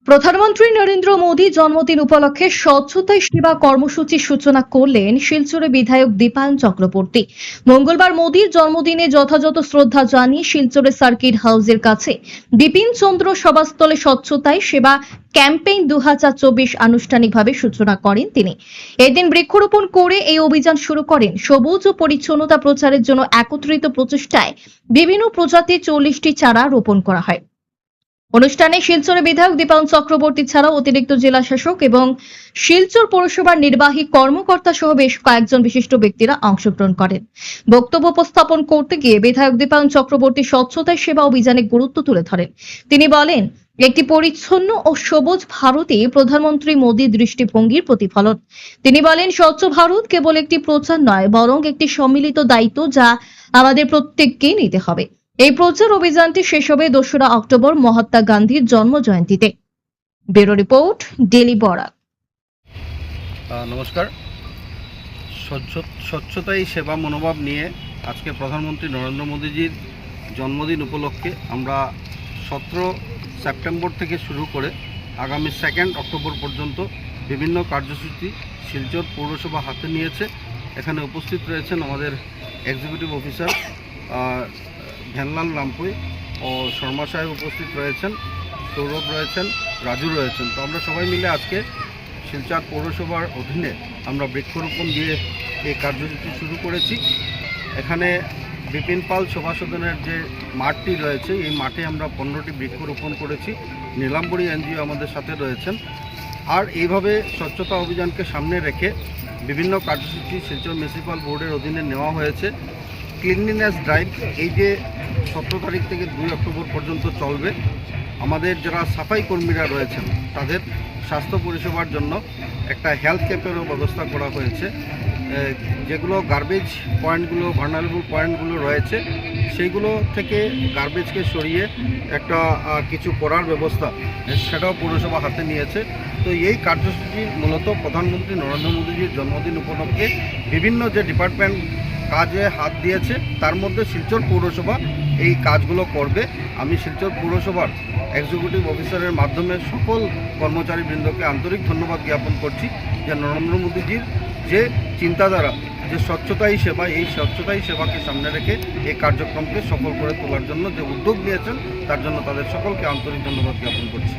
প্রধানমন্ত্রী নরেন্দ্র মোদী জন্মদিন উপলক্ষে স্বচ্ছতাই সেবা কর্মসূচির সূচনা করলেন শিলচরের বিধায়ক দীপায়ন চক্রবর্তী। মঙ্গলবার মোদীর জন্মদিনে যথাযথ শ্রদ্ধা জানিয়ে শিলচরের সার্কিট হাউসের কাছে বিপিন চন্দ্র সভাস্থলে স্বচ্ছতাই সেবা ক্যাম্পেইন 2024 আনুষ্ঠানিকভাবে সূচনা করেন তিনি। এদিন বৃক্ষরোপণ করে এই অভিযান শুরু করেন। সবুজ ও পরিচ্ছন্নতা প্রচারের জন্য একত্রিত প্রচেষ্টায় বিভিন্ন প্রজাতির 40টি চারা রোপণ করা হয়। অনুষ্ঠানে শিলচরের বিধায়ক দীপায়ন চক্রবর্তী ছাড়াও অতিরিক্ত জেলা শাসক এবং শিলচর পৌরসভার নির্বাহী কর্মকর্তা সহ বেশ কয়েকজন বিশিষ্ট ব্যক্তিরা অংশগ্রহণ করেন। বক্তব্য উপস্থাপন করতে গিয়ে বিধায়ক দীপায়ন চক্রবর্তী স্বচ্ছতা সেবা অভিযানের গুরুত্ব তুলে ধরেন। তিনি বলেন, একটি পরিচ্ছন্ন ও সবুজ ভারতই প্রধানমন্ত্রী মোদীর দৃষ্টিভঙ্গির প্রতিফলন। তিনি বলেন, স্বচ্ছ ভারত কেবল একটি প্রচার নয়, বরং একটি সম্মিলিত দায়িত্ব যা আমাদের প্রত্যেককেই নিতে হবে। এই প্রচার অভিযানটি শেষ হবে 2রা অক্টোবর মহাত্মা গান্ধীর জন্ম জয়ন্তীতে। Bureau report, daily Barak. নমস্কার। স্বচ্ছতাই সেবা মনোভাব নিয়ে আজকে প্রধানমন্ত্রী নরেন্দ্র মোদীজির জন্মদিন উপলক্ষে আমরা 17 সেপ্টেম্বর থেকে শুরু করে আগামী 2 অক্টোবর পর্যন্ত বিভিন্ন কার্যসূচি শিলচর পৌরসভা হাতে নিয়েছে। এখানে উপস্থিত রয়েছেন আমাদের এক্সিকিউটিভ অফিসার ভ্যানলাল রামপুই ও শর্মা সাহেব উপস্থিত রয়েছেন, সৌরভ রয়েছেন, রাজু রয়েছেন। তো আমরা সবাই মিলে আজকে শিলচর পৌরসভার অধীনে আমরা বৃক্ষরোপণ দিয়ে এই কার্যসূচি শুরু করেছি। এখানে বিপিন পাল সভা সদনের যে মাঠটি রয়েছে, এই মাঠে আমরা 15টি বৃক্ষরোপণ করেছি। নীলাম্বরী এনজিও আমাদের সাথে রয়েছেন। আর এইভাবে স্বচ্ছতা অভিযানকে সামনে রেখে বিভিন্ন কার্যসূচি শিলচর মিউনিসিপ্যাল বোর্ডের অধীনে নেওয়া হয়েছে। ক্লিনলিনেস ড্রাইভ এই যে 17 তারিখ থেকে 2 অক্টোবর পর্যন্ত চলবে। আমাদের যারা সাফাই কর্মীরা রয়েছেন তাদের স্বাস্থ্য পরিষেবার জন্য একটা হেলথ ক্যাম্পেরও ব্যবস্থা করা হয়েছে। যেগুলো গার্বেজ পয়েন্টগুলো, ভার্নারেবল পয়েন্টগুলো রয়েছে, সেইগুলো থেকে গার্বেজকে সরিয়ে একটা কিছু করার ব্যবস্থা সেটাও পৌরসভা হাতে নিয়েছে। তো এই কার্যসূচি মূলত প্রধানমন্ত্রী নরেন্দ্র মোদীজির জন্মদিন উপলক্ষে বিভিন্ন যে ডিপার্টমেন্ট কাজে হাত দিয়েছে, তার মধ্যে শিলচর পৌরসভা এই কাজগুলো করবে। আমি শিলচর পৌরসভার এক্সিকিউটিভ অফিসারের মাধ্যমে সকল কর্মচারীবৃন্দকে আন্তরিক ধন্যবাদ জ্ঞাপন করছি যে নরেন্দ্র মোদীজির যে চিন্তাধারা, যে স্বচ্ছতাই সেবা, এই স্বচ্ছতাই সেবাকে সামনে রেখে এই কার্যক্রমকে সফল করে তোলার জন্য যে উদ্যোগ নিয়েছেন, তার জন্য তাদের সকলকে আন্তরিক ধন্যবাদ জ্ঞাপন করছি।